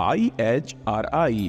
IHRI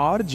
RJ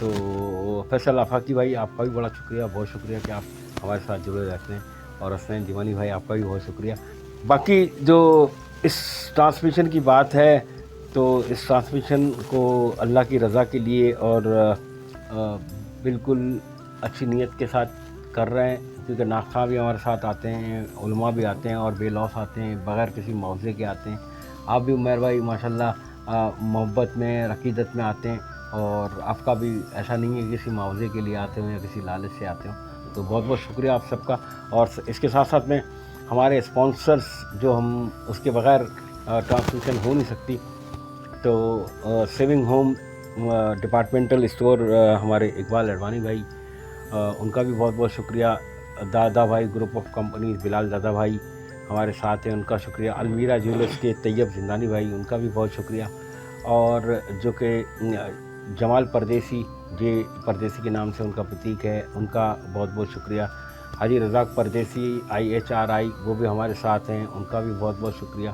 تو فیصل آفاقی بھائی آپ کا بھی بڑا شکریہ، بہت شکریہ کہ آپ ہمارے ساتھ جڑے رہتے ہیں، اور حسنین دیوانی بھائی آپ کا بھی بہت شکریہ۔ باقی جو اس ٹرانسمیشن کی بات ہے تو اس ٹرانسمیشن کو اللہ کی رضا کے لیے اور بالکل اچھی نیت کے ساتھ کر رہے ہیں، کیونکہ ناخواں بھی ہمارے ساتھ آتے ہیں، علماء بھی آتے ہیں اور بے لوث آتے ہیں، بغیر کسی معاوضے کے آتے ہیں۔ آپ بھی عمیر بھائی ماشاءاللہ محبت میں عقیدت میں آتے ہیں، اور آپ کا بھی ایسا نہیں ہے کہ کسی معاوضے کے لیے آتے ہوں یا کسی لالچ سے آتے ہوں، تو بہت بہت شکریہ آپ سب کا۔ اور اس کے ساتھ ساتھ میں ہمارے اسپانسرز جو ہم اس کے بغیر ٹرانسمیشن ہو نہیں سکتی، تو سیونگ ہوم ڈپارٹمنٹل اسٹور ہمارے اقبال اڈوانی بھائی، ان کا بھی بہت بہت شکریہ۔ دادا بھائی گروپ آف کمپنیز بلال دادا بھائی ہمارے ساتھ ہیں، ان کا شکریہ۔ المیرا جیولرس کے طیب زندانی بھائی، ان کا بھی بہت شکریہ۔ اور جو کہ جمال پردیسی، یہ پردیسی کے نام سے ان کا بوتیک ہے، ان کا بہت بہت شکریہ۔ حاجی رزاق پردیسی IHRI وہ بھی ہمارے ساتھ ہیں، ان کا بھی بہت بہت شکریہ۔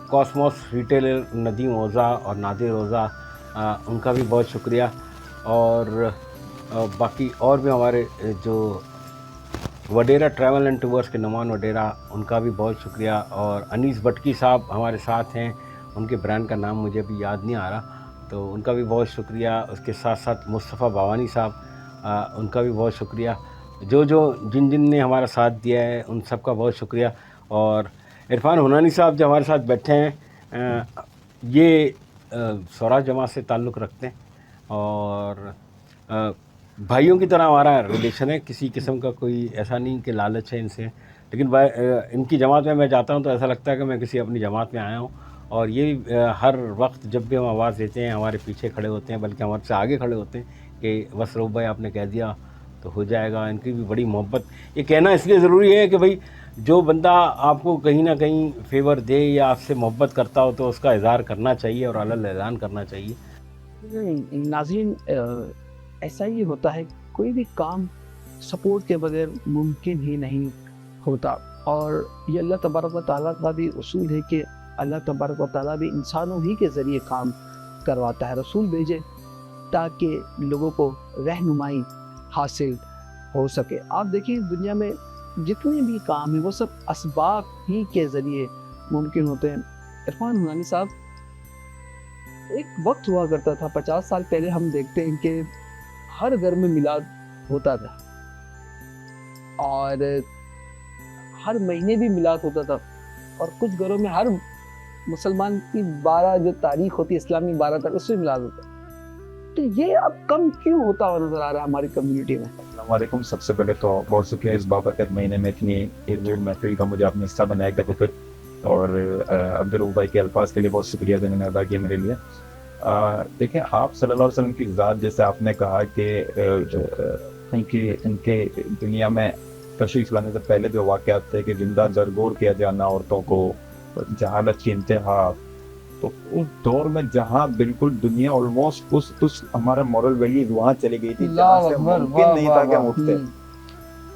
کاسموس ریٹیلر ندیم اوزا اور نادر اوزا، ان کا بھی بہت شکریہ۔ اور باقی اور بھی ہمارے جو وڈیرا ٹریول اینڈ ٹورس کے نعمان وڈیرا، ان کا بھی بہت شکریہ۔ اور انیس بٹکی صاحب ہمارے ساتھ ہیں، ان کے برانڈ کا نام مجھے بھی یاد نہیں آ رہا، تو ان کا بھی بہت شکریہ۔ اس کے ساتھ ساتھ مصطفیٰ بھوانی صاحب، ان کا بھی بہت شکریہ۔ جن نے ہمارا ساتھ دیا ہے ان سب کا بہت شکریہ۔ اور عرفان ہنانی صاحب جو ہمارے ساتھ بیٹھے ہیں، یہ سوراج جماعت سے تعلق رکھتے ہیں، اور بھائیوں کی طرح ہمارا ریلیشن ہے، کسی قسم کا کوئی ایسا نہیں کہ لالچ ہے ان سے، لیکن ان کی جماعت میں جاتا ہوں تو ایسا لگتا ہے کہ میں کسی اپنی جماعت میں آیا ہوں، اور یہ بھی ہر وقت جب بھی ہم آواز دیتے ہیں ہمارے پیچھے کھڑے ہوتے ہیں، بلکہ ہمارے سے آگے کھڑے ہوتے ہیں کہ بس روب بھائی آپ نے کہہ دیا تو ہو جائے گا۔ ان کی بھی بڑی محبت، یہ کہنا اس لیے ضروری ہے کہ بھئی جو بندہ آپ کو کہیں نہ کہیں فیور دے یا آپ سے محبت کرتا ہو تو اس کا اظہار کرنا چاہیے اور علل اعلان کرنا چاہیے۔ ناظرین، ایسا ہی ہوتا ہے، کوئی بھی کام سپورٹ کے بغیر ممکن ہی نہیں ہوتا، اور یہ اللہ تبارک و تعالیٰ کا بھی اصول ہے کہ اللہ تبارک و تعالیٰ بھی انسانوں ہی کے ذریعے کام کرواتا ہے، رسول بھیجے تاکہ لوگوں کو رہنمائی حاصل ہو سکے۔ آپ دیکھیں دنیا میں جتنے بھی کام ہیں وہ سب اسباب ہی کے ذریعے ممکن ہوتے ہیں۔ عرفان ہنانی صاحب، ایک وقت ہوا کرتا تھا 50 سال پہلے، ہم دیکھتے ہیں کہ ہر گھر میں میلاد ہوتا تھا، اور ہر مہینے بھی میلاد ہوتا تھا، اور کچھ گھروں میں ہر مسلمان کی 12 جو تاریخ ہوتی ہے اسلامی 12 تاریخ، اس میں میلاد ہوتا ہے۔ تو یہ اب کم کیوں ہوتا ہوا نظر آ رہا ہے ہماری کمیونٹی میں؟ السلام علیکم۔ سب سے پہلے تو بہت شکریہ اس بابرکت مہینے میں اتنی محفل کا مجھے اپنے حصہ بنایا گیا، پھر اور عبدالرؤف بھائی کے الفاظ کے لیے بہت شکریہ جنہوں نے ادا کیا میرے لیے۔ دیکھیں، آپ صلی اللہ علیہ وسلم کی ذات، جیسے آپ نے کہا کہ ان کے دنیا میں تشریف لانے سے پہلے جو واقعات تھے کہ زندہ زرگور کیا جانا عورتوں کو، جہالت کی انتہا، تو اس دور میں جہاں بالکل دنیا آلموسٹ اس ہمارا مورل ویلیوز وہاں چلی گئی تھی جہاں سے ممکن نہیں تھا کہ ہم اٹھتے،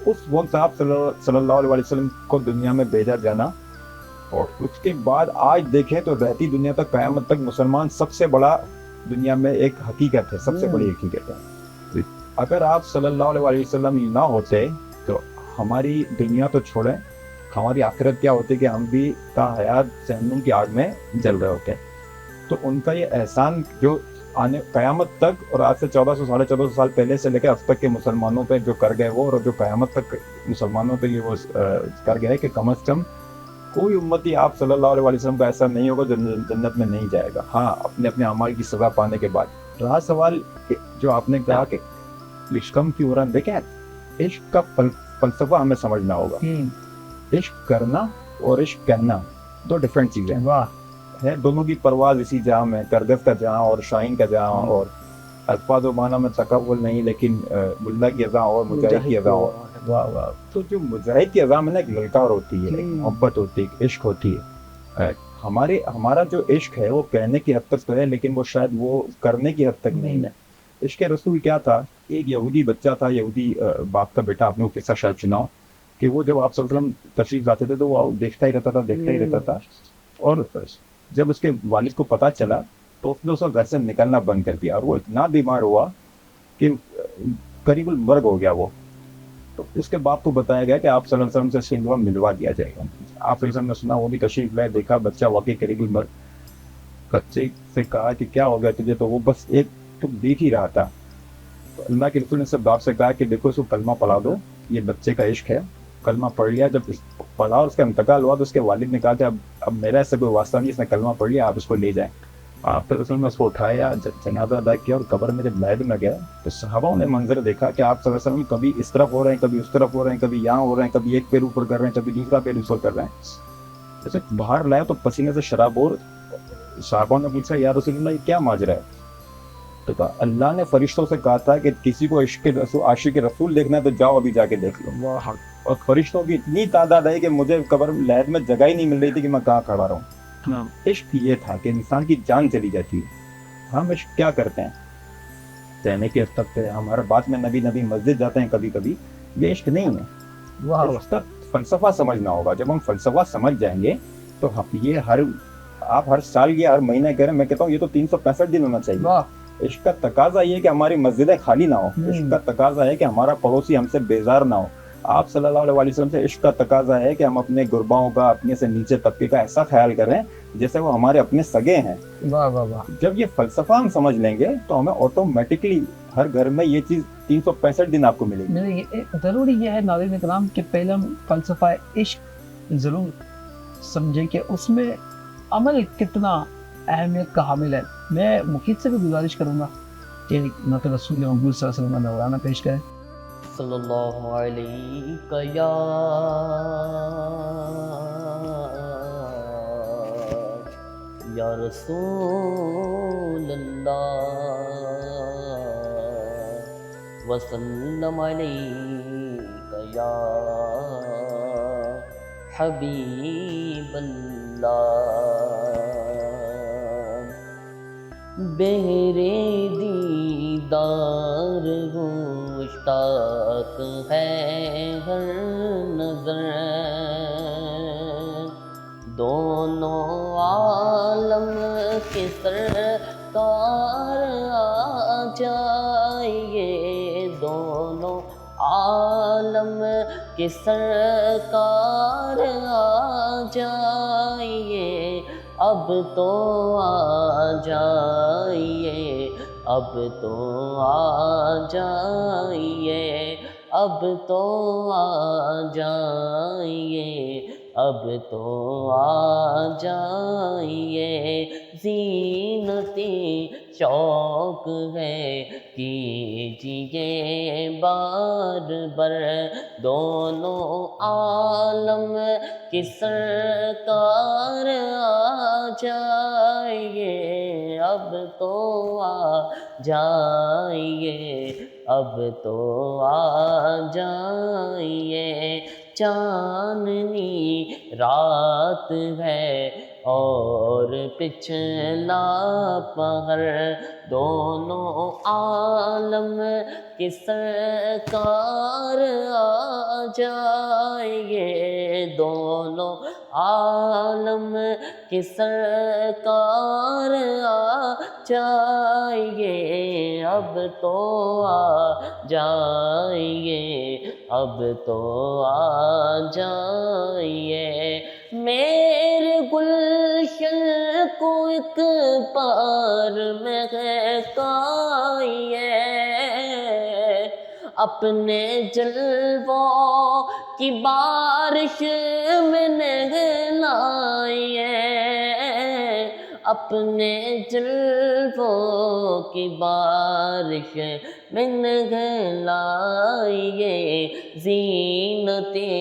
اس وقت آپ صلی اللہ علیہ وسلم کو دنیا میں بھیجا جانا، اور اس کے بعد آج دیکھیں تو رہتی دنیا تک قیامت تک مسلمان سب سے بڑا دنیا میں ایک حقیقت ہے، سب سے بڑی حقیقت ہے۔ اگر آپ صلی اللہ علیہ وسلم نہ ہوتے تو ہماری دنیا تو چھوڑیں، ہماری آخرت کیا ہوتی کہ ہم بھی تا حیات جہنم کی آگ میں جل رہے ہوتے۔ تو ان کا یہ احسان جو آنے قیامت تک، اور آج سے 1400 ساڑھے 1400 سال پہلے سے لے کے اب تک کے مسلمانوں پہ جو کر گئے وہ، اور جو قیامت تک مسلمانوں پہ یہ وہ کر گئے کہ کم از کم کوئی امتی آپ صلی اللہ علیہ وسلم کا ایسا نہیں ہوگا جو جنت میں نہیں جائے گا، ہاں اپنے اپنے اعمال کی سزا پانے کے بعد۔ رہا سوال جو آپ نے کہا کہ عشقم کی عمران، دیکھیں عشق کا فلسفہ ہمیں سمجھنا ہوگا۔ عشق کرنا اور عشق کہنا دو ڈیفرنٹ چیزیں ہیں، دونوں کی پرواز اسی جہاں میں، کرگس کا جہاں اور شاہین کا جہاں، اور الفاظ و معنی میں تقول نہیں، لیکن ملا کی اذا اور مجاہد کی اذا اور۔ تو جو مجاہد کی اذا میں نا ایک للکار ہوتی ہے، ایک محبت ہوتی ہے، ایک عشق ہوتی ہے۔ ہمارا جو عشق ہے وہ کہنے کی حد تک تو ہے، لیکن وہ شاید وہ کرنے کی حد تک نہیں ہے۔ عشق رسول کیا تھا؟ ایک یہودی بچہ تھا، یہودی باپ کا بیٹا، آپ نے وہ قصہ شاید سنا ہو کہ وہ جب آپ صلی اللہ علیہ وسلم تشریف لاتے تھے تو وہ دیکھتا ہی رہتا تھا، اور جب اس کے والد کو پتا چلا تو اس نے اس کو گھر سے نکلنا بند کر دیا، اور وہ اتنا بیمار ہوا کہ قریب المرگ ہو گیا وہ. تو اس کے بعد تو بتایا گیا کہ آپ صلی اللہ علیہ وسلم سے اس کو ملوا دیا جائے گا. آپ صلی اللہ علیہ وسلم نے سنا, وہ بھی تشریف لائے, دیکھا بچہ واقعی قریب المرگ. بچے سے کہا کہ کیا ہو گیا تجھے, تو وہ بس ایک تو دیکھ ہی رہا تھا. تو اللہ کے رسول نے سب باپ سے کہا کہ دیکھو اس کو کلمہ پڑھا دو, یہ بچے کا عشق ہے. کلمہ پڑھ لیا, جب پڑھا اور اس کا انتقال ہوا تو اس کے والد نے کہا کہ اب میرا اس سے کوئی واسطہ نہیں, اس نے کلمہ پڑھ لیا, آپ اس کو لے جائیں. آپ کے رسول نے اس کو اٹھایا, جنازہ ادا کیا, اور قبر میں جب لائے میں گیا تو صحابہ نے منظر دیکھا کہ آپ صلی اللہ علیہ وسلم کبھی اس طرف ہو رہے ہیں, کبھی اس طرف ہو رہے ہیں, کبھی یہاں ہو رہے ہیں, کبھی ایک پیر اوپر کر رہے ہیں, کبھی دوسرا پیر اوپر کر رہے ہیں. جیسے باہر لایا تو پسینے سے شراب, اور صحابہ نے پوچھا یا رسول اللہ یہ کیا ماجرا ہے؟ تو کہا اللہ نے فرشتوں سے کہا تھا کہ کسی کو عاشق رسول دیکھنا ہے تو جاؤ ابھی جا کے دیکھ لو. اور فرشتوں کی اتنی تعداد ہے کہ مجھے قبر لحد میں جگہ ہی نہیں مل رہی تھی کہ میں کہاں کھڑا رہوں. عشق یہ تھا کہ انسان کی جان چلی جاتی ہے. ہم عشق کیا کرتے ہیں, کہنے کے حد تک پہ ہمارے بات میں نبی مسجد جاتے ہیں کبھی کبھی, یہ عشق نہیں ہے. اس کا فلسفہ سمجھنا ہوگا. جب ہم فلسفہ سمجھ جائیں گے تو یہ آپ ہر سال یا ہر مہینے کہہ رہے ہیں, میں کہتا ہوں یہ تو 365 دن ہونا چاہیے. عشق کا تقاضا یہ ہے کہ ہماری مسجدیں خالی نہ ہو. عشق کا تقاضا ہے کہ ہمارا پڑوسی ہم سے بیزار نہ ہو. آپ صلی اللہ علیہ وسلم سے عشق کا تقاضا ہے کہ ہم اپنے غرباؤں کا, اپنے سے نیچے طبقے کا ایسا خیال کریں جیسے وہ ہمارے اپنے سگے ہیں. واہ واہ واہ. جب یہ فلسفہ ہم سمجھ لیں گے تو ہمیں آٹومیٹکلی ہر گھر میں یہ چیز 365 دن آپ کو ملے گی. ضروری یہ ہے ناظرین کرام کہ پہلے ہم فلسفہ عشق ضرور سمجھیں کہ اس میں عمل کتنا اہمیت کا حامل ہے. میں مقید سے بھی گزارش کروں گا کہ نعت رسول مقبول صلی اللہ علیہ وسلم کا نذرانہ پیش کریں. صلی اللہ علیہ یا رسول اللہ وسلم علیہ یا حبیب اللہ. بہرے دیدار مشتاق ہے ہر نظر, دونوں عالم کے سرکار آ جائیے, دونوں عالم کے سرکار آ جائیے, اب تو آ جائیے, اب تو آ جائیے, اب تو آ جائیے, اب تو آ جائیے. زینتی شوق ہے کیجیے بار بار, دونوں عالم کی سرکار آ جائیے, اب تو آ جائیے, اب تو آ جائیے. چاندنی رات ہے اور پچھلا پہر, دونوں عالم کی سرکار آ جائیے, دونوں عالم کی سرکار آ جائیے, اب تو آ جائیے, اب تو آ جائیے. میرے گلشن کو ایک بار مہکائیے, اپنے جلووں کی بارش میں نہلائیے, اپنے جلووں کی بارش میں نہلائیے. زینتی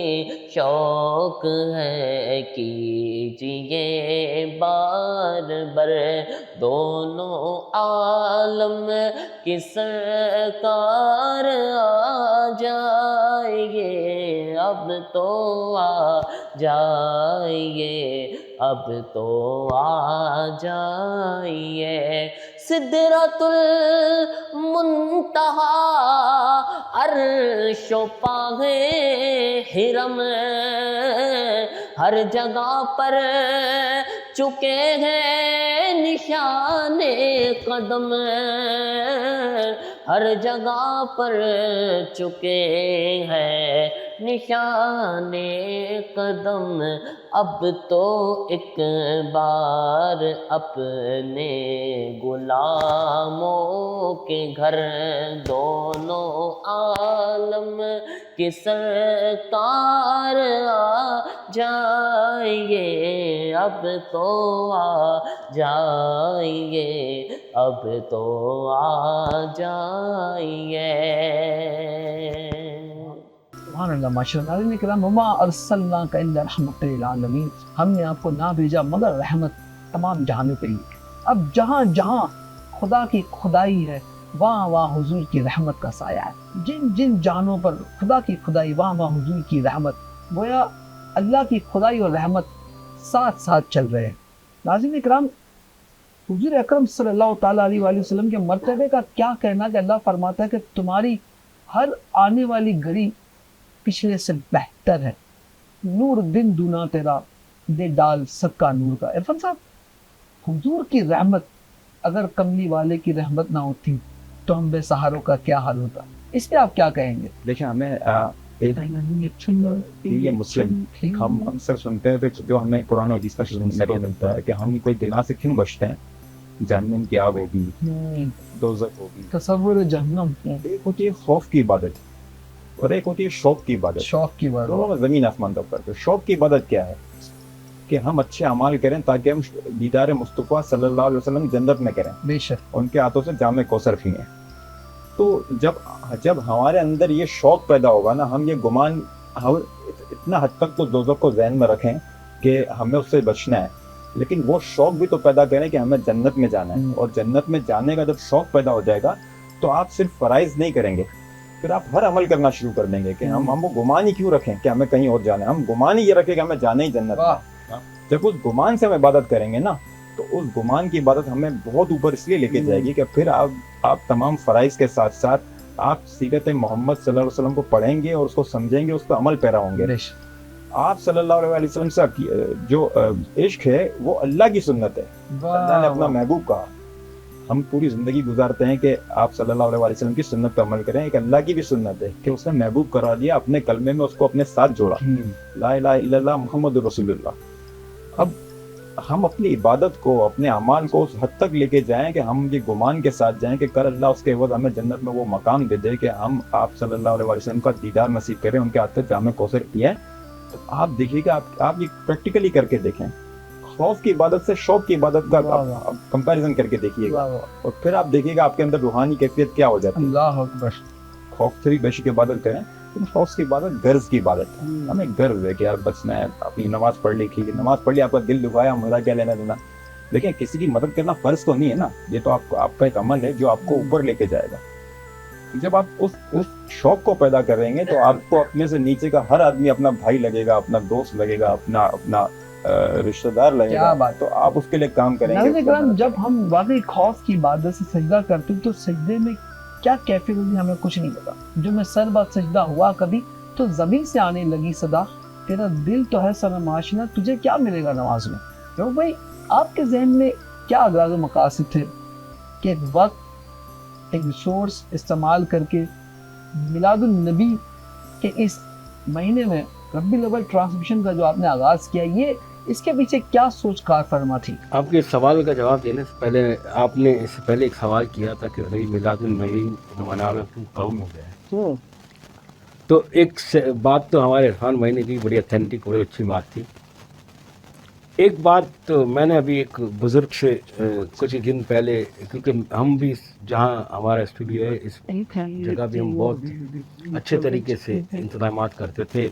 شوق ہے کیجیے بار بار, دونوں عالم کی سرکار آ جائیے, اب تو آ جائیے, اب تو آ جائیے. سدرۃ المنتہا عرش و پاہ حرم, ہر جگہ پر چکے ہیں نشان قدم, ہر جگہ پر چکے ہیں نشان قدم، اب تو ایک بار اپنے غلاموں کے گھر دونوں عالم کے سرکار آ جائیے، اب تو آ جائیے، اب تو آ جائیے۔ سبحان اللہ، ماشاء اللہ۔ ناظرین کرام، وما ارسلناک الا رحمۃ للعالمین، ہم نے آپ کو نہ بھیجا مگر رحمت تمام جہانوں کے لیے۔ اب جہاں جہاں خدا کی خدائی ہے وہاں وہاں حضور کی رحمت کا سایہ ہے، جن جن جہانوں پر خدا کی خدائی وہاں وہاں حضور کی رحمت، گویا اللہ کی خدائی اور رحمت ساتھ ساتھ چل رہے ہیں۔ ناظرین کرام، حضور اکرم صلی اللہ تعالیٰ علیہ وآلہ وسلم کے مرتبے کا کیا کہنا کہ اللہ فرماتا ہے کہ تمہاری ہر آنے والی گھڑی پچھلے سے بہتر ہے، نور دن دونا تیرا دے ڈال سب کا نور کا۔ عرفان صاحب، حضور کی رحمت اگر کملی والے کی رحمت نہ ہوتی تو ہم بے سہاروں کا کیا حال ہوتا، اس پہ آپ کیا کہیں گے؟ دیکھیں، ہمیں یہ مسلم ہم اکثر سنتے ہیں جو ہمیں قرآن و حدیث کا ذریعہ ملتا ہے کہ ہم کوئی گناہ سے کیوں بچتے ہیں، جہنم کی آگ ہوگی، دوزخ ہوگی، تصور جہنم، ایک ہوتی ہے خوف کی عبادت اور ایک ہوتی ہے شوق کی عبادت۔ شوق کی بات، دونوں میں زمین آسمان کا فرق ہے۔ شوق کی عبادت کیا ہے کہ ہم اچھے اعمال کریں تاکہ ہم دیدار مصطفیٰ صلی اللہ علیہ وسلم جنت میں کریں، بے شک، ان کے ہاتھوں سے جام کوثر پئیں۔ تو جب ہمارے اندر یہ شوق پیدا ہوگا نا، ہم یہ گمان اتنا حد تک تو دوزخ کو ذہن میں رکھیں کہ ہمیں اس سے بچنا ہے، لیکن وہ شوق بھی تو پیدا کریں کہ ہمیں جنت میں جانا ہے۔ اور جنت میں جانے کا جب شوق پیدا ہو جائے گا تو آپ صرف فرائض نہیں کریں گے، پھر آپ ہر عمل کرنا شروع کر دیں گے کہ ہم وہ گمان ہی کیوں رکھیں کہ ہمیں کہیں اور جانا ہے، ہم گمان ہی یہ رکھیں کہ ہمیں جانا ہی جنت ہے۔ جب اس گمان سے ہم عبادت کریں گے نا تو اس گمان کی عبادت ہمیں بہت اوپر اس لیے لے کے جائے گی کہ پھر آپ تمام فرائض کے ساتھ ساتھ آپ سیرت محمد صلی اللہ علیہ وسلم کو پڑھیں گے اور اس کو سمجھیں گے، اس پہ عمل پیرا ہوں گے۔ آپ صلی اللہ علیہ وسلم سے جو عشق ہے وہ اللہ کی سنت ہے، اللہ نے اپنا محبوب کہا۔ ہم پوری زندگی گزارتے ہیں کہ آپ صلی اللہ علیہ وسلم کی سنت پہ عمل کریں، ایک اللہ کی بھی سنت ہے کہ اس نے محبوب کرا دیا، اپنے کلمے میں اس کو اپنے ساتھ جوڑا، لا الہ الا اللہ محمد رسول اللہ۔ اب ہم اپنی عبادت کو، اپنے اعمال کو اس حد تک لے کے جائیں کہ ہم یہ گمان کے ساتھ جائیں کہ کل اللہ اس کے عوض ہمیں جنت میں وہ مقام دے دے کہ ہم آپ صلی اللہ علیہ وسلم کا دیدار نصیب کریں، ان کے ہاتھ سے جام کوثر پئیں۔ تو آپ دیکھیے کہ آپ یہ پریکٹیکلی کر کے دیکھیں، خوف کی عبادت سے شوق کی عبادت کا کمپیریزن کر کے دیکھیے گا، اور پھر آپ دیکھیے گا آپ کے اندر روحانی کیفیت کیا ہو جاتی ہے۔ اللہ اکبر۔ خوف سے بھی بیشی کی عبادت کریں، لیکن خوف کی عبادت غرض کی عبادت ہے۔ ہمیں غرض ہے کہ یار بس میں اپنی نماز پڑھ لی، ٹھیک ہے، نماز پڑھ لی، آپ کا دل دکھایا، میرا کیا لینا دینا۔ دیکھیں، کسی کی مدد کرنا فرض تو نہیں ہے نا، یہ تو آپ کا ایک عمل ہے جو آپ کو اوپر لے کے جائے گا۔ جب آپ اس شوق کو پیدا کریں گے تو آپ کو اپنے سے نیچے کا ہر آدمی اپنا بھائی لگے گا، اپنا دوست لگے گا، اپنا رشتہ دار لگے گا، تو آپ اس کے لیے کام کریں گے۔ جب ہم واقعی خوف کی عبادت سے سجدہ کرتے ہیں تو سجدے میں کیا کیفیت ہوتی ہمیں کچھ نہیں پتا۔ جو میں سر بات سجدہ ہوا کبھی تو زمین سے آنے لگی صدا، تیرا دل تو ہے سر معاشنا، تجھے کیا ملے گا نماز میں۔ تو بھائی، آپ کے ذہن میں کیا اغراض و مقاصد تھے کہ ایک وقت، ایک ریسورس استعمال کر کے میلاد النبی کے اس مہینے میں ربیع الاول ٹرانسمیشن کا جو آپ نے آغاز کیا، یہ اس کے پیچھے کیا سوچ کار فرما تھی؟ آپ کے سوال کا جواب دینے سے پہلے آپ نے اس سے پہلے ایک سوال کیا تھا کہ بھائی میلاد النبی منانا کم ہو گیا ہے، تو ایک بات تو ہمارے عرفان بھائی نے کی، بڑی اتھینٹک، بڑی اچھی بات تھی۔ ایک بات تو میں نے ابھی ایک بزرگ سے کچھ دن پہلے، کیونکہ ہم بھی جہاں ہمارا اسٹوڈیو ہے اس جگہ بھی ہم بہت اچھے طریقے سے انتظامات کرتے تھے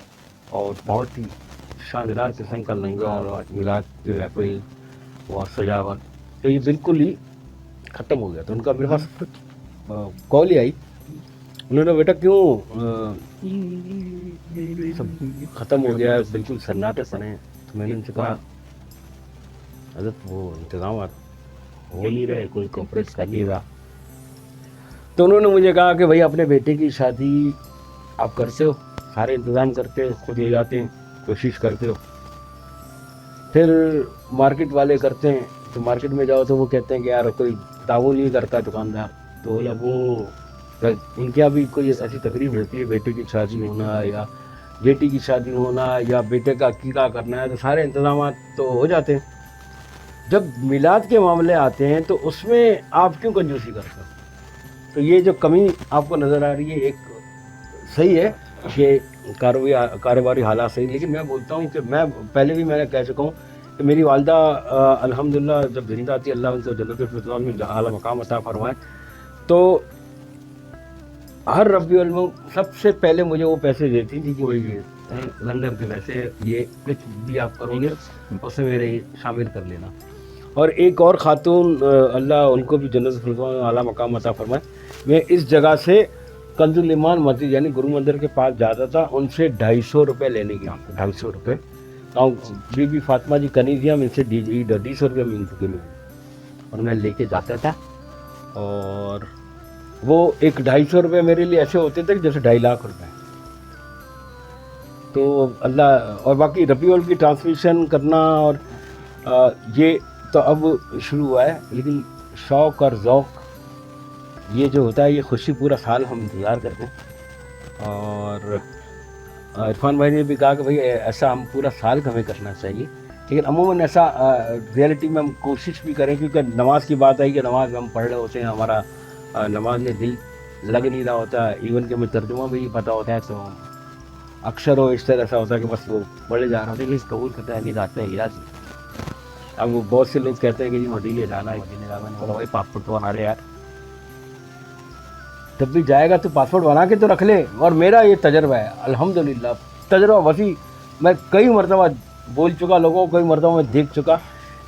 اور بہت ہی شاندار قسم کا لنگر اور میلاد جو ہے کوئی اور سجاوٹ، تو یہ بالکل ہی ختم ہو گیا۔ تو ان کا میرے پاس کال ہی آئی، انہوں نے بیٹا کیوں سب ختم ہو گیا ہے، بالکل سناٹے پڑے ہیں۔ تو میں نے ان سے کہا حضرت وہ انتظامات ہو نہیں رہے، کوئی کوپریٹ کر نہیں رہا۔ تو انہوں نے مجھے کہا کہ بھائی اپنے بیٹے کی شادی آپ کرتے ہو، سارے انتظام کرتے ہو، خود لے جاتے ہیں، کوشش کرتے ہو، پھر مارکیٹ والے کرتے ہیں، تو مارکیٹ میں جاؤ تو وہ کہتے ہیں کہ یار کوئی تعاون نہیں کرتا دکاندار، تو بولا وہ ان کے یہاں بھی کوئی ایسی تقریب ہوتی ہے، بیٹے کی شادی ہونا یا بیٹی کی شادی ہونا یا بیٹے کا عقیقہ کرنا ہے، تو سارے انتظامات تو ہو جاتے ہیں. جب میلاد کے معاملے آتے ہیں تو اس میں آپ کیوں کنجوسی کرتے ہیں؟ تو یہ جو کمی آپ کو نظر آ رہی ہے، ایک صحیح ہے کہ کاروباری حالات صحیح، لیکن میں بولتا ہوں کہ میں پہلے بھی میں نے کہہ چکا ہوں کہ میری والدہ الحمدللہ جب زندہ تھی، اللہ ان کو جنت الفردوس میں اعلیٰ مقام عطا فرمائے، تو ہر ربیع الاول سب سے پہلے مجھے وہ پیسے دیتی تھی کہ وہی لندن کے پیسے، یہ کچھ بھی آپ کرو گے اس میں میرے شامل کر لینا. اور ایک اور خاتون اللہ ان کو بھی جنت الفردوس میں اعلیٰ مقام عطا فرمائے، میں اس جگہ سے کنز الایمان مسجد یعنی گرو مندر کے پاس جاتا تھا، ان سے 250 روپے لینے کی، 250 روپے. بی بی فاطمہ جی کنیزیا میں سے 250 روپے مل چکے مجھے، اور میں لے کے جاتا تھا. اور وہ ایک 250 روپے میرے لیے ایسے ہوتے تھے جیسے 2.5 لاکھ روپے. تو اللہ، اور باقی ربیع الاول کی ٹرانسمیشن کرنا اور یہ تو اب شروع ہوا ہے، لیکن شوق اور ذوق یہ جو ہوتا ہے، یہ خوشی پورا سال ہم انتظار کرتے ہیں. اور عرفان بھائی نے بھی کہا کہ بھائی ایسا ہم پورا سال ہمیں کرنا چاہیے، لیکن عموماً ایسا ریئلٹی میں ہم کوشش بھی کریں، کیونکہ نماز کی بات آئی کہ نماز میں ہم پڑھ رہے ہوتے ہیں، ہمارا نماز میں دل لگ نہیں رہا ہوتا، ایون کہ ہمیں ترجمہ بھی نہیں پتہ ہوتا ہے، تو اکثر وہ اس طرح ایسا ہوتا ہے کہ بس وہ پڑھے جا رہے ہوتے ہیں کہ اس قبول کرتا ہے نہیں جاتے ہیں یاد. اب وہ بہت سے لوگ کہتے ہیں کہ جی مدینے جانا ہے، مدینے جانا ہے، بولا بھائی پاسپورٹ تو بنا لے یار، جب بھی جائے گا تو پاسپورٹ بنا کے تو رکھ لے. اور میرا یہ تجربہ ہے الحمدللہ، تجربہ وسیع، میں کئی مرتبہ بول چکا لوگوں کو، کئی مرتبہ میں دیکھ چکا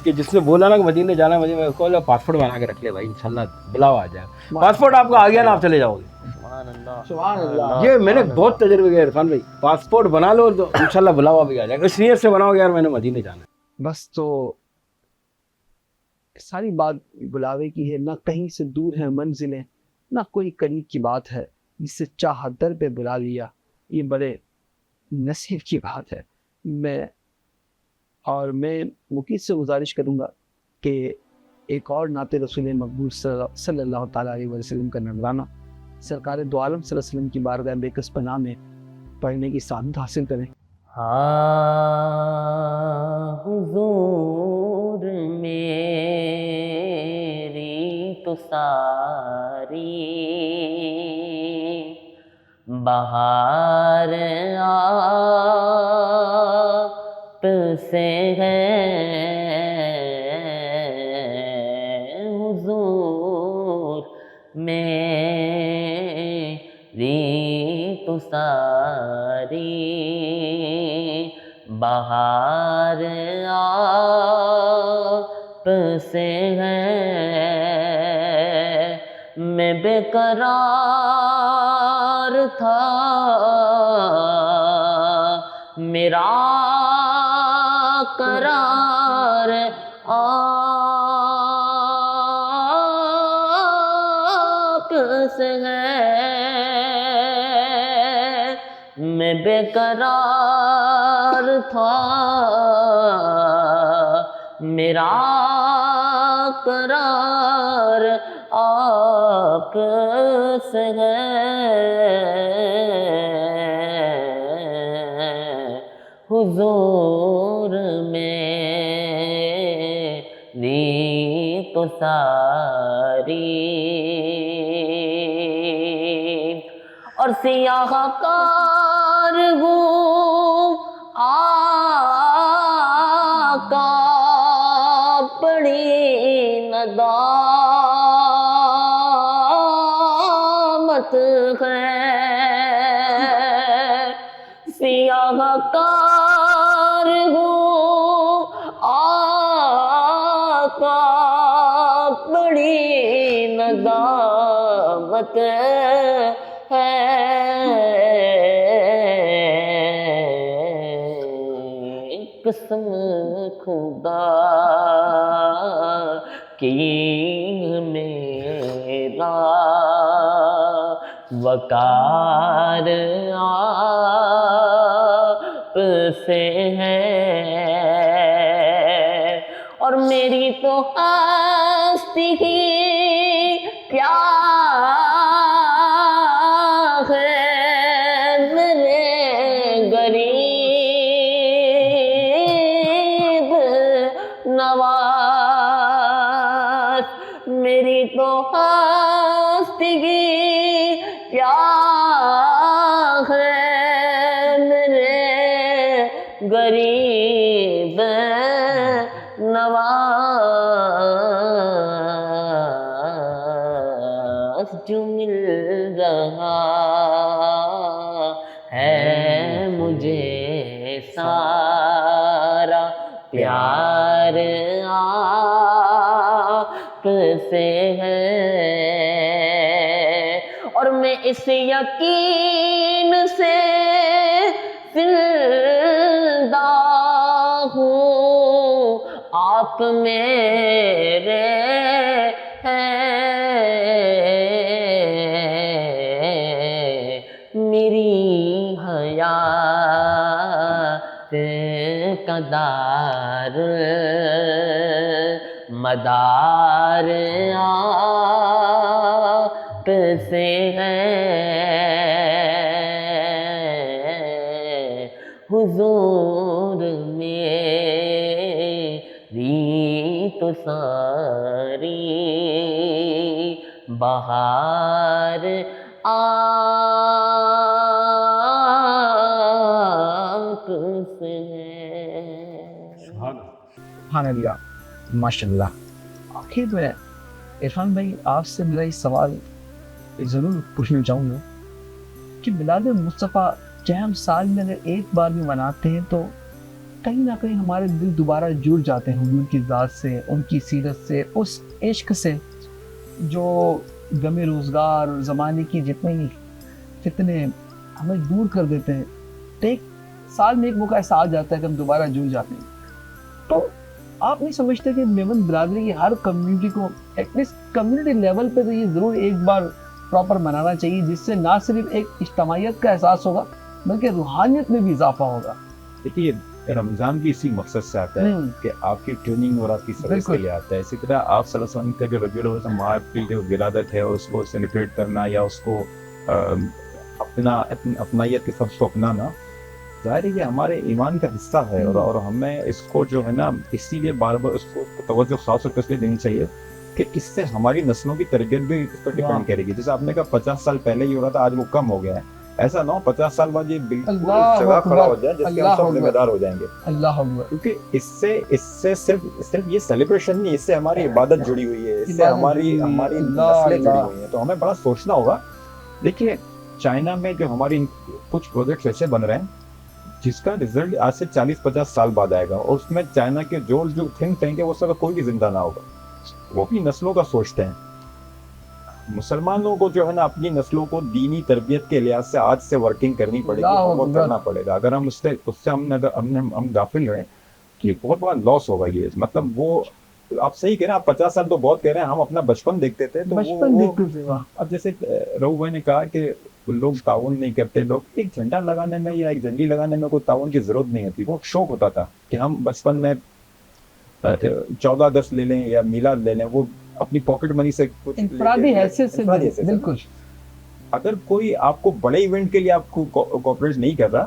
کہ جس نے بولا نا کہ مدینے جانا ہے، مدینے میں کو پاسپورٹ بنا کے رکھ لے بھائی، انشاءاللہ بلاوا آ جائے گا. پاسپورٹ آپ کا آ گیا نا، آپ چلے جاؤ گے. سبحان اللہ، سبحان اللہ. یہ میں نے بہت تجربے کیا عرفان بھائی، پاسپورٹ بنا لو تو انشاءاللہ بلاوا بھی آ جائے گا. اس نیت سے بناؤ گے یار میں نے مدینے جانا ہے. بس تو ساری بات بلاوے کی ہے، نہ کہیں سے دور ہے منزلیں، نہ کوئی قریب کی بات ہے، جس سے چاہت در پہ بلا لیا. یہ بڑے نصیب کی بات ہے. میں مقید سے گزارش کروں گا کہ ایک اور نعت رسول مقبول صلی اللہ تعالیٰ علیہ وسلم کا نذرانہ سرکار دو عالم صلی اللہ علیہ وسلم کی بارگاہ بے کس پناہ میں پڑھنے کی سعادت حاصل کریں. حضور میری تو ساری بہار آپ سے ہے، حضور میری تو ساری بہار آپ سے ہے. میں بے قرار تھا، میرا قرار آپ سے ہے. میں بے قرار تھا، میرا قرار آپ سے ہے. حضور میری تو ساری اور سیاہ کار ہوں آقا بڑی ندامت ہے. سیاہ کار ہوں آقا بڑی ندامت ہے. قسم خدا کی میرا وقار آپ سے ہے. اور میری تو ہستی ہی پیار غریب نواز جو مل رہا ہے مجھے سارا پیار آپ سے ہے، اور میں اس یقین سے زندہ ہوں آپ میرے ہیں، میری حیات کا دار مدار آپ سے ہے، حضور میری تو ساری بہار آپ سے ہے۔ سبحان اللہ، ماشاء اللہ۔ آخر میں عرفان بھائی آپ سے میرا یہ سوال ضرور پوچھنا چاہوں گا کہ میلاد مصطفیٰ چاہے ہم سال میں اگر ایک بار بھی مناتے ہیں تو کہیں نہ کہیں ہمارے دل دوبارہ جڑ جاتے ہیں حضور کی ذات سے، ان کی سیرت سے، اس عشق سے جو غم روزگار اور زمانے کی جتنے فتنے ہمیں دور کر دیتے ہیں۔ تو ایک سال میں ایک موقع ایسا آ جاتا ہے کہ ہم دوبارہ جڑ جاتے ہیں۔ تو آپ نہیں سمجھتے کہ میمن برادری کی ہر کمیونٹی کو ایٹ لیسٹ کمیونٹی لیول پہ تو یہ ضرور ایک بار پراپر منانا چاہیے، جس سے نہ صرف ایک اجتماعیت کا احساس ہوگا بلکہ روحانیت میں بھی اضافہ ہوگا؟ دیکھیے رمضان بھی اسی مقصد سے آتا ہے کہ آپ کی ٹیوننگ اور آپ کی سروس کے لیے آتا ہے۔ اسی طرح آپ صلی اللہ علیہ وسلم کا جو ربیع الاول ماہ کی جو ولادت ہے اس کو سیلیبریٹ کرنا یا اس کو اپنائیت کے سب کو اپنانا، ظاہر ہے یہ ہمارے ایمان کا حصہ ہے، اور ہمیں اس کو جو ہے نا اسی لیے بار بار اس کو توجہ خاص طور پر اس لیے دینی چاہیے کہ اس سے ہماری نسلوں کی تربیت بھی اس پر ڈیپینڈ کرے گی۔ جیسے آپ نے کہا 50 سال پہلے یہ ہو رہا تھا، آج وہ کم ہو گیا ہے، ایسا نہ ہو 50 سال بعد یہ بالکل جگہ کھڑا ہو جائے جس کے ہم سب ذمہ دار ہو جائیں گے۔ اللہ اکبر۔ کیونکہ اس سے صرف یہ سیلیبریشن نہیں، اس سے ہماری عبادت جڑی ہوئی ہے، اس سے ہماری نسلیں جڑی ہوئی ہیں، تو ہمیں بڑا سوچنا ہوگا۔ دیکھیے چائنا میں جو ہماری کچھ پروجیکٹس ایسے بن رہے ہیں جس کا رزلٹ آج سے 40-50 سال بعد آئے گا، اور اس میں چائنا کے جو تھنک ٹینک ہے وہ سب کوئی بھی زندہ نہ ہوگا، وہ اپنی نسلوں کا سوچتے ہیں۔ مسلمانوں کو جو ہے نا اپنی نسلوں کو دینی تربیت کے لحاظ سے آج سے ورکنگ کرنی پڑے گی، وہ کرنا پڑے گا۔ اگر ہم اس سے ہم غافل رہیں کہ بہت بڑا لاس ہوگا یہ۔ مطلب وہ آپ صحیح کہہ رہے ہیں، آپ 50 سال تو بہت کہہ رہے ہیں، ہم اپنا بچپن دیکھتے تھے تو اب جیسے رؤوف بھائی نے کہا کہ لوگ تعاون نہیں کرتے، لوگ ایک جھنڈا لگانے میں یا ایک جھنڈی لگانے میں کوئی تعاون کی ضرورت نہیں ہوتی۔ وہ شوق ہوتا تھا کہ ہم بچپن میں 14 اگست لے لیں یا میلاد لے لیں، وہ اپنی پاکٹ منی سے کچھ انفرادی حیثیت سے بالکل۔ اگر کوئی آپ کو بڑے ایونٹ کے لیے آپ کو کوآپریٹ نہیں کر رہا،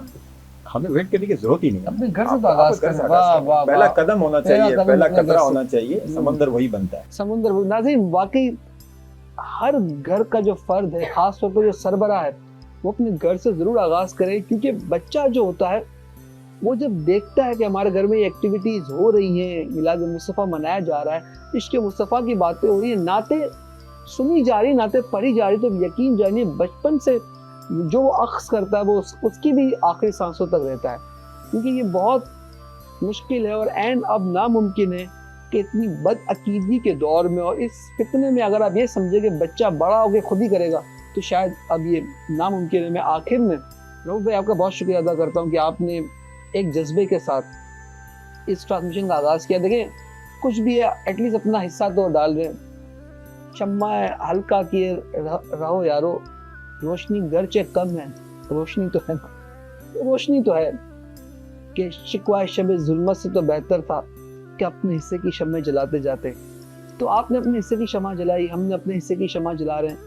ہمیں ویٹ کرنے کی ضرورت ہی نہیں ہے، اپنے گھر سے تو آغاز کریں۔ پہلا قدم ہونا چاہیے، پہلا قطرہ ہونا چاہیے، سمندر وہی بنتا ہے۔ سمندر ناظرین، واقعی ہر گھر کا جو فرد ہے، خاص طور پر جو سربراہ ہے، وہ اپنے گھر سے ضرور آغاز کرے، کیونکہ بچہ جو ہوتا ہے وہ جب دیکھتا ہے کہ ہمارے گھر میں یہ ایکٹیویٹیز ہو رہی ہیں، میلاد مصطفیٰ منایا جا رہا ہے، عشق مصطفیٰ کی باتیں ہو رہی ہیں، نعتیں سنی جا رہی، نعتیں پڑھی جا رہی، تو یقین جانیے بچپن سے جو وہ اخذ کرتا ہے وہ اس کی بھی آخری سانسوں تک رہتا ہے، کیونکہ یہ بہت مشکل ہے اور عین اب ناممکن ہے کہ اتنی بد عقیدگی کے دور میں اور اس فتنے میں اگر آپ یہ سمجھے کہ بچہ بڑا ہو کے خود ہی کرے گا تو شاید اب یہ ناممکن ہے۔ میں آخر میں رؤوف بھائی آپ کا بہت شکریہ ادا کرتا ہوں کہ آپ نے ایک جذبے کے ساتھ اس ٹرانسمیشن کا آغاز کیا۔ دیکھیں کچھ بھی ہے ایٹ لیسٹ اپنا حصہ تو ڈال رہے ہیں، شمع ہلکا کیے رہو یارو، روشنی گرچہ کم ہے روشنی تو ہے، روشنی تو ہے کہ شکوہ شب ظلمت سے تو بہتر تھا کہ اپنے حصے کی شمع جلاتے جاتے۔ تو آپ نے اپنے حصے کی شمع جلائی، ہم نے اپنے حصے کی شمع جلا رہے ہیں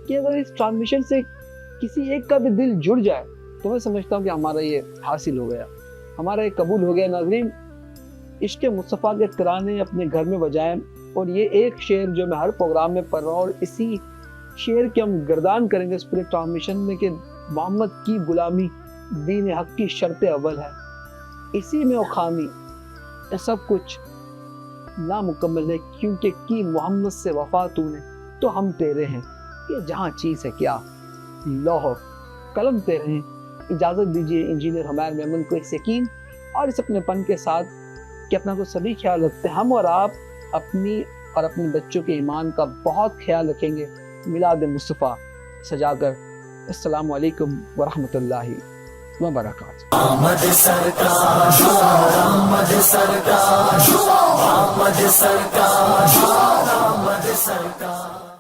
کہ اگر اس ٹرانسمیشن سے کسی ایک کا بھی دل جڑ جائے تو میں سمجھتا ہوں کہ ہمارا یہ حاصل ہو گیا، ہمارا یہ قبول ہو گیا۔ ناظرین، عشق مصطفیٰ کے ترانے اپنے گھر میں بجائیں، اور یہ ایک شعر جو میں ہر پروگرام میں پڑھ رہا ہوں اور اسی شعر کے ہم گردان کریں گے اس پورے ٹرانسمیشن میں کہ محمد کی غلامی دین حق کی شرط اول ہے۔ اسی میں وہ خامی، یہ سب کچھ نامکمل ہے کیونکہ کی محمد سے وفا تو نے تو ہم تیرے ہیں. یہ جہاں چیز ہے کیا لوح قلم تیرے ہیں. اجازت دیجیے انجینئر حمیر میمن کو اس یقین اور اس اپنے پن کے ساتھ کہ اپنا کو سبھی خیال رکھتے ہیں، ہم اور آپ اپنی اور اپنے بچوں کے ایمان کا بہت خیال رکھیں گے میلاد مصطفیٰ سجا کر. السلام علیکم ورحمۃ اللہ وبرکاتہ. آمد سرکار، آمد سرکار، آمد سرکار، آمد سرکار.